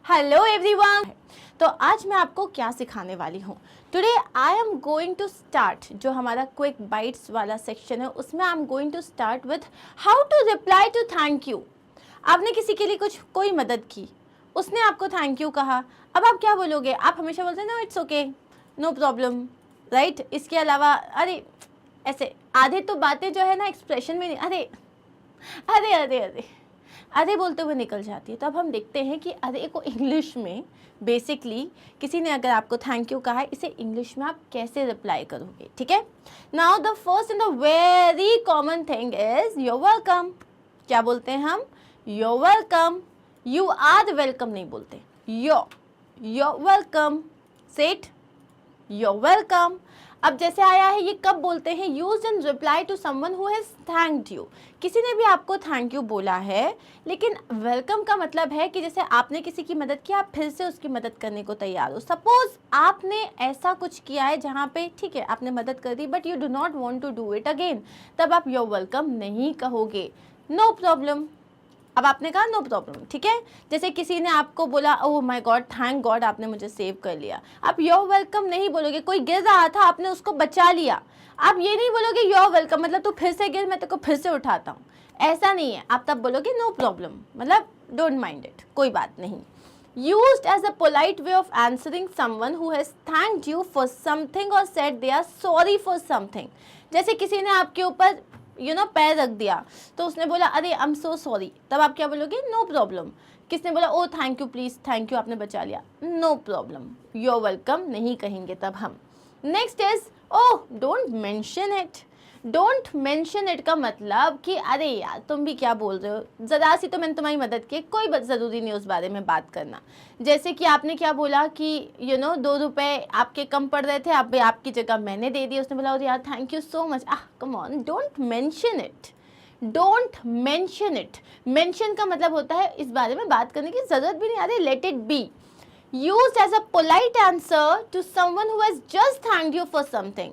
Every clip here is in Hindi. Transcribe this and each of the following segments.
Hello everyone. तो आज मैं आपको क्या सिखाने वाली हूँ। Today I am going to start, जो हमारा क्विक बाइट्स वाला सेक्शन है उसमें I am going to start with how to reply to thank you. आपने किसी के लिए कोई मदद की, उसने आपको थैंक यू कहा, अब आप क्या बोलोगे? आप हमेशा बोलते हैं no it's okay, no problem, right. इसके अलावा अरे ऐसे आधे तो बातें जो है ना एक्सप्रेशन में नहीं, अरे अरे अरे अरे अरे बोलते हुए निकल जाती है। तो अब हम देखते हैं कि अरे को इंग्लिश में बेसिकली किसी ने अगर आपको थैंक यू कहा है, इसे इंग्लिश में आप कैसे रिप्लाई करोगे, ठीक है। Now the first and the very common thing is your welcome. क्या बोलते हैं हम? Your welcome. You are welcome नहीं बोलते, your welcome. Set your welcome. अब जैसे आया है, ये कब बोलते हैं? Used in reply to someone who has thanked you. किसी ने भी आपको थैंक यू बोला है, लेकिन वेलकम का मतलब है कि जैसे आपने किसी की मदद की, आप फिर से उसकी मदद करने को तैयार हो। सपोज आपने ऐसा कुछ किया है जहाँ पे ठीक है आपने मदद कर दी, but you do not want to do it again, तब आप योर वेलकम नहीं कहोगे, नो प्रॉब्लम। अब आपने कहा नो प्रॉब्लम, ठीक है। जैसे किसी ने आपको बोला oh my God, thank God आपने मुझे सेव कर लिया, आप योर वेलकम नहीं बोलोगे। कोई गिर रहा था, आपने उसको बचा लिया, आप ये नहीं बोलोगे योर वेलकम मतलब तू फिर से गिर, मैं तेरे को फिर से उठाता हूँ, ऐसा नहीं है। आप तब बोलोगे नो प्रॉब्लम, मतलब डोंट माइंड इट, कोई बात नहीं। Used as a polite way of answering someone who has thanked you for something or said they are sorry for something. जैसे किसी ने आपके ऊपर पैर रख दिया, तो उसने बोला अरे आई एम सो सॉरी, तब आप क्या बोलोगे? No problem. किसने बोला oh thank you please, thank you आपने बचा लिया, नो प्रॉब्लम, योर वेलकम नहीं कहेंगे तब हम। Next is oh don't mention it. Don't mention it का मतलब कि अरे यार तुम भी क्या बोल रहे हो, ज़रा सी तो मैंने तुम्हारी मदद की, कोई ज़रूरी नहीं उस बारे में बात करना। जैसे कि आपने क्या बोला कि 2 रुपए आपके कम पड़ रहे थे, आपकी जगह मैंने दे दिए, उसने बोला यार thank you so much, come on, don't mention it, don't mention it. Mention का मतलब होता है इस बारे में बात करने की ज़रूरत भी नहीं, अरे let it be. Used as a polite answer to someone who has just thanked you for something.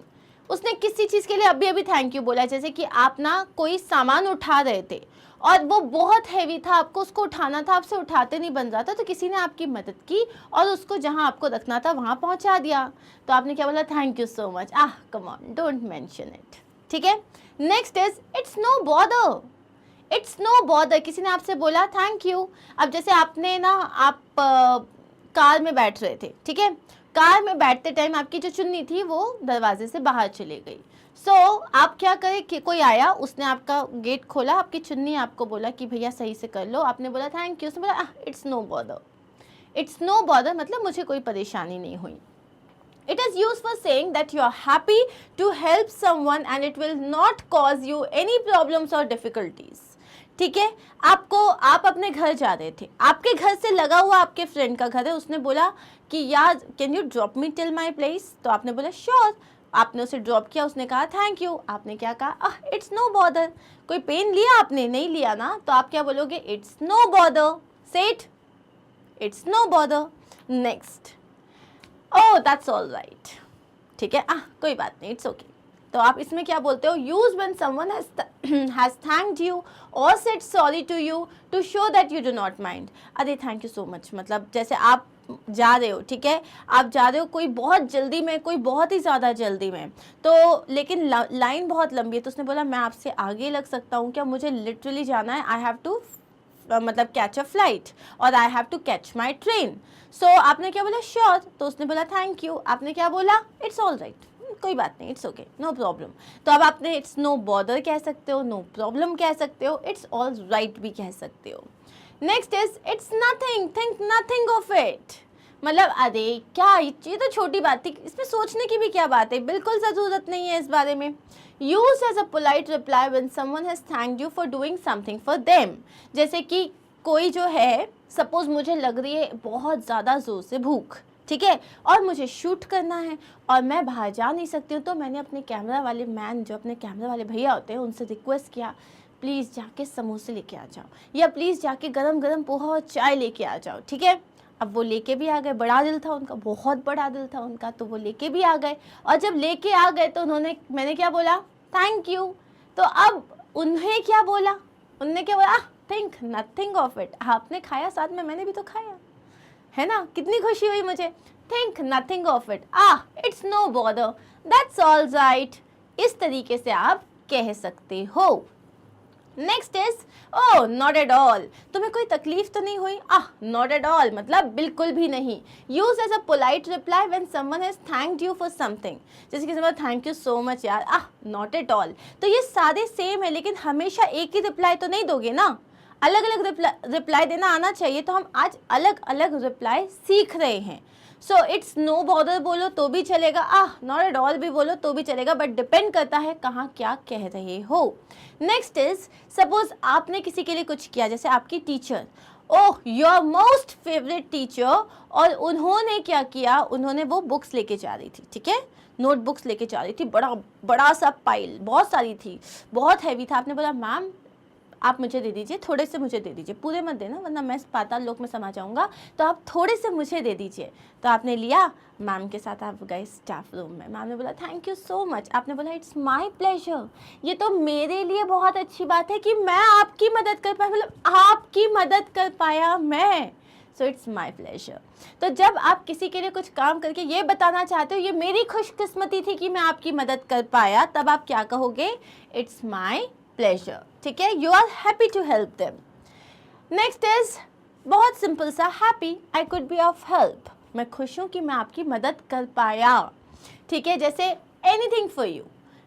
उसने किसी चीज़ के लिए अभी अभी थैंक यू बोला, जैसे कि आप ना कोई सामान उठा रहे थे और वो बहुत हैवी था, आपको उसको उठाना था, आपसे उठाते नहीं बन रहा था, तो किसी ने आपकी मदद की और उसको जहाँ आपको रखना था वहाँ पहुँचा दिया, तो आपने क्या बोला? Thank you so much, come on, don't mention it, ठीक है। Next is it's no bother. It's no bother, किसी ने आपसे बोला थैंक यू। अब जैसे आपने ना आप कार में बैठ रहे थे, ठीक है, कार में बैठते टाइम आपकी जो चुन्नी थी वो दरवाजे से बाहर चली गई। आप क्या करें कि कोई आया, उसने आपका गेट खोला, आपकी चुन्नी आपको बोला कि भैया सही से कर लो, आपने बोला थैंक यू, उसने बोला it's no bother. It's no bother मतलब मुझे कोई परेशानी नहीं हुई। It is used for saying that you are happy to help someone and it will not cause you any problems or difficulties. ठीक है, आप अपने घर जा रहे थे, आपके घर से लगा हुआ आपके फ्रेंड का घर है, उसने बोला कि यार can you drop me till my place, तो आपने बोला श्योर, आपने उसे ड्रॉप किया, उसने कहा थैंक यू, आपने क्या कहा? It's no bother. कोई पेन लिया आपने? नहीं लिया ना, तो आप क्या बोलोगे? It's no bother. Set it's no bother. Next oh that's all right, ठीक है, कोई बात नहीं, इट्स ओके। तो आप इसमें क्या बोलते हो? Use when someone has thanked you और said sorry to you to show that you do not mind. अरे थैंक यू सो मच, मतलब जैसे आप जा रहे हो, ठीक है, आप जा रहे हो कोई बहुत जल्दी में, कोई बहुत ही ज़्यादा जल्दी में, तो लेकिन लाइन बहुत लंबी है, तो उसने बोला मैं आपसे आगे लग सकता हूँ क्या? मुझे लिटरली जाना है, आई हैव टू मतलब कैच अ फ्लाइट और I have to catch my train. आपने क्या बोला? श्योर, तो उसने बोला थैंक यू, आपने क्या बोला? इट्स ऑल राइट, कोई बात नहीं, इट्स ओके, नो प्रॉब्लम। तो अब आपने इट्स नो बॉदर कह सकते हो, नो प्रॉब्लम कह सकते हो, इट्स ऑल राइट भी कह सकते हो। Next is it's nothing, think nothing of it. मतलब अरे क्या, ये तो छोटी बात थी, इसमें सोचने की भी क्या बात है, बिल्कुल ज़रूरत नहीं है इस बारे में। Use as a polite reply when someone has thanked you for doing something for them. जैसे कि कोई जो है, सपोज मुझे लग रही है बहुत ज़्यादा ज़ोर से भूख, ठीक है, और मुझे शूट करना है और मैं बाहर जा नहीं सकती हूँ, तो मैंने अपने कैमरा वाले मैन, जो अपने कैमरा वाले भैया होते हैं, उनसे रिक्वेस्ट किया प्लीज़ जाके समोसे लेके आ जाओ, या प्लीज़ जाके गरम गरम पोहा और चाय लेके आ जाओ, ठीक है। अब वो लेके भी आ गए, बड़ा दिल था उनका, बहुत बड़ा दिल था उनका, तो वो लेके भी आ गए, और जब लेके आ गए तो मैंने क्या बोला? Thank you. तो अब उन्हें क्या बोला? उन्होंने क्या बोला? Think nothing of it. आपने खाया साथ में, मैंने भी तो खाया, है ना, कितनी खुशी हुई मुझे। Think nothing of it, it's no bother, that's all right, इस तरीके से आप कह सकते हो। Next is oh not at all, तुम्हें कोई तकलीफ तो नहीं हुई, नॉट एट ऑल मतलब बिल्कुल भी नहीं। Use as a polite reply when someone has thanked you for something, जैसे किसी ने बोला थैंक यू सो मच यार, नॉट एट ऑल। तो ये सारे सेम है, लेकिन हमेशा एक ही रिप्लाई तो नहीं दोगे ना, अलग अलग रिप्लाई देना आना चाहिए। तो हम आज अलग अलग रिप्लाई सीख रहे हैं। सो इट्स नो बॉदर बोलो तो भी चलेगा, नॉट एट ऑल भी बोलो तो भी चलेगा, बट डिपेंड करता है कहाँ क्या कह रहे हो। नेक्स्ट इज सपोज आपने किसी के लिए कुछ किया, जैसे आपकी teacher, oh your most favourite teacher, और उन्होंने क्या किया, उन्होंने वो बुक्स लेके जा रही थी, ठीक है, नोटबुक्स लेके जा रही थी, बड़ा सा पाइल, बहुत सारी थी, बहुत हैवी था। आपने बोला मैम आप मुझे दे दीजिए, थोड़े से मुझे दे दीजिए, पूरे मत देना वरना मैं पाताल लोक में समा जाऊंगा, तो आप थोड़े से मुझे दे दीजिए। तो आपने लिया, मैम के साथ आप गए स्टाफ रूम में, मैम ने बोला थैंक यू सो मच, आपने बोला इट्स माय प्लेजर, ये तो मेरे लिए बहुत अच्छी बात है कि मैं आपकी मदद कर पाया, मतलब आपकी मदद कर पाया मैं, सो इट्स माई प्लेजर। तो जब आप किसी के लिए कुछ काम करके ये बताना चाहते हो ये मेरी खुशकिस्मती थी कि मैं आपकी मदद कर पाया, तब आप क्या कहोगे, इट्स माई प्लेजर, ठीक है, you are happy to help them. Next is बहुत सिंपल सा, happy I could be of help, मैं खुश हूँ कि मैं आपकी मदद कर पाया, ठीक है, जैसे एनीथिंग फॉर यू,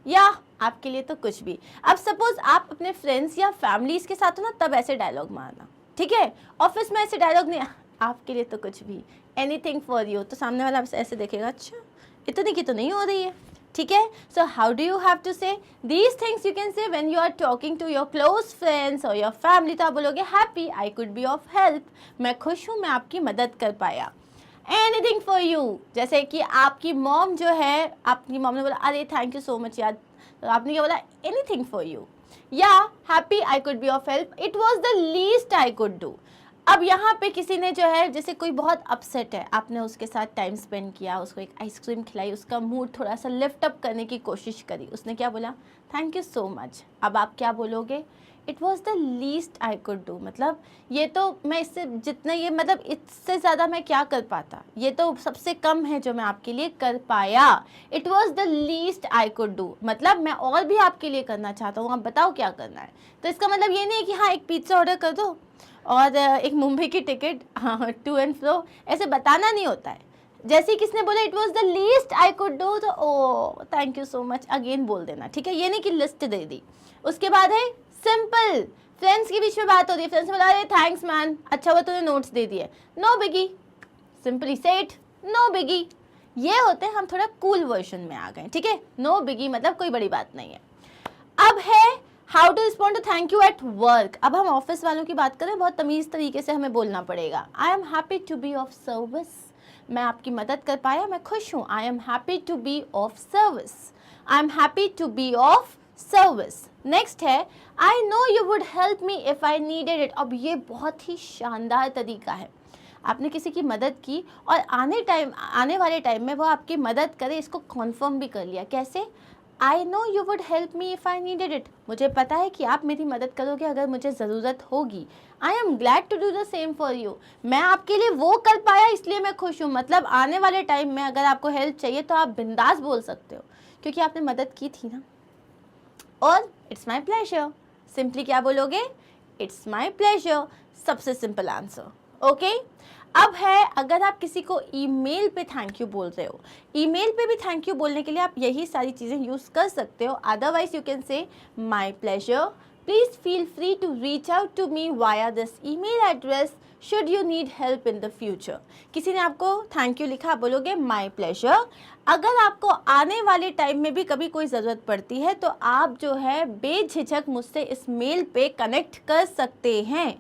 या आपके लिए तो कुछ भी। अब सपोज आप अपने फ्रेंड्स या फैमिलीज के साथ हो ना, तब ऐसे डायलॉग मारना, ठीक है, ऑफिस में ऐसे डायलॉग नहीं, आपके लिए तो कुछ भी, एनीथिंग फॉर यू, तो सामने वाला ऐसे देखेगा, अच्छा इतनी की तो नहीं हो रही है, ठीक है। So how do you have to say these things, you can say when you are talking to your close friends और योर फैमिली, तो आप बोलोगे happy I could be of help, मैं खुश हूँ मैं आपकी मदद कर पाया। एनीथिंग फॉर यू, जैसे कि आपकी मॉम जो है, आपकी मॉम ने बोला अरे थैंक यू सो मच यार, तो आपने क्या बोला, एनीथिंग फॉर यू, या happy I could be of help, it was the least I could do. अब यहाँ पे किसी ने जो है, जैसे कोई बहुत अपसेट है, आपने उसके साथ टाइम स्पेंड किया, उसको एक आइसक्रीम खिलाई, उसका मूड थोड़ा सा लिफ्ट अप करने की कोशिश करी, उसने क्या बोला, थैंक यू सो मच। अब आप क्या बोलोगे, it was the least I could do, मतलब ये तो मैं इससे जितना, ये मतलब इससे ज़्यादा मैं क्या कर पाता, ये तो सबसे कम है जो मैं आपके लिए कर पाया। It was the least I could do, मतलब मैं और भी आपके लिए करना चाहता हूँ, आप बताओ क्या करना है। तो इसका मतलब ये नहीं कि हाँ एक पिज़्ज़ा ऑर्डर कर दो और एक मुंबई की टिकट, हाँ टू एंड फ्रो, ऐसे बताना नहीं होता है। जैसे ही किसने बोला it was the least I could do, तो oh thank you so much again बोल देना, ठीक है, ये नहीं कि लिस्ट दे दी। उसके बाद है सिंपल, फ्रेंड्स के बीच में बात हो रही है, फ्रेंड्स ने बोला अरे थैंक्स मैन, अच्छा हुआ तूने नोट्स दे दिए, नो बिगी, सिंपली से इट, नो बिगी। ये होते हैं हम थोड़ा कूल वर्जन में आ गए, ठीक है, नो बिगी मतलब कोई बड़ी बात नहीं है। अब है how to respond to thank you at work. अब हम ऑफिस वालों की बात करें, बहुत तमीज़ तरीके से हमें बोलना पड़ेगा। I am happy to be of service, मैं आपकी मदद कर पाया, मैं खुश हूँ। I am happy to be of service, I am happy to be of service. Next है I know you would help me if I needed it. अब ये बहुत ही शानदार तरीका है, आपने किसी की मदद की और आने वाले टाइम में वो आपकी मदद करे, इसको कॉन्फर्म भी कर लिया। कैसे, आई know you would help me if I needed it, मुझे पता है कि आप मेरी मदद करोगे अगर मुझे ज़रूरत होगी। I am glad to do the same for you, मैं आपके लिए वो कर पाया इसलिए मैं खुश हूँ। मतलब आने वाले टाइम में अगर आपको हेल्प चाहिए तो आप बिंदास बोल सकते हो, क्योंकि आपने मदद की थी ना। और इट्स माई प्लेजर, सिंपली क्या बोलोगे, इट्स माई प्लेजर, सबसे सिंपल आंसर, ओके। अब है अगर आप किसी को ईमेल पे थैंक यू बोल रहे हो, ईमेल पे भी थैंक यू बोलने के लिए आप यही सारी चीज़ें यूज़ कर सकते हो। Otherwise you can say my pleasure, please feel free to reach out to me via this email address should you need help in the future. किसी ने आपको थैंक यू लिखा, बोलोगे माई प्लेजर। अगर आपको आने वाले टाइम में भी कभी कोई ज़रूरत पड़ती है तो आप जो है बेझिझक मुझसे इस मेल पे कनेक्ट कर सकते हैं।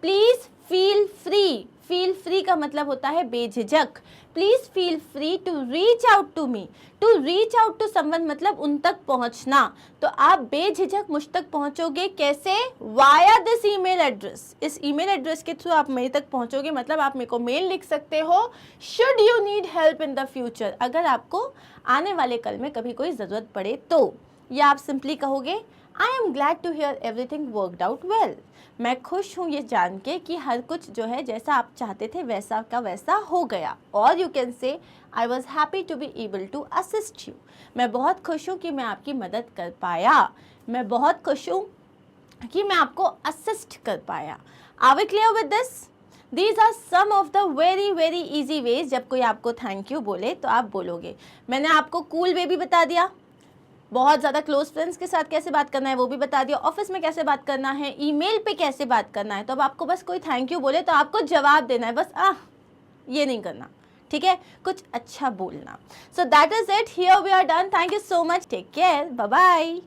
Please feel free, feel free का मतलब होता है बेझिझक। Please feel free to reach out to me, to reach out to someone मतलब उन तक पहुंचना। तो आप बेझिझक मुझ तक पहुंचोगे कैसे, वाया दिस ईमेल एड्रेस, इस ईमेल एड्रेस के थ्रू आप मेरे तक पहुंचोगे। मतलब आप मेरे को मेल लिख सकते हो, should you need help in the future, अगर आपको आने वाले कल में कभी कोई ज़रूरत पड़े तो। या आप सिंपली कहोगे I am glad to hear everything worked out well. मैं खुश हूँ ये जान के कि हर कुछ जो है जैसा आप चाहते थे वैसा का वैसा हो गया। और you can say I was happy to be able to assist you. मैं बहुत खुश हूँ कि मैं आपकी मदद कर पाया। मैं बहुत खुश हूँ कि मैं आपको असिस्ट कर पाया। Are we clear with this? These are some of the very very easy ways जब कोई आपको थैंक यू बोले तो आप बोलोगे। मैंने आपको कूल वे भी बता दिया, बहुत ज़्यादा क्लोज फ्रेंड्स के साथ कैसे बात करना है वो भी बता दिया, ऑफिस में कैसे बात करना है, ईमेल पे कैसे बात करना है। तो अब आपको बस कोई थैंक यू बोले तो आपको जवाब देना है, बस ये नहीं करना, ठीक है, कुछ अच्छा बोलना। So that is it, here we are done. Thank you so much, take care, bye bye.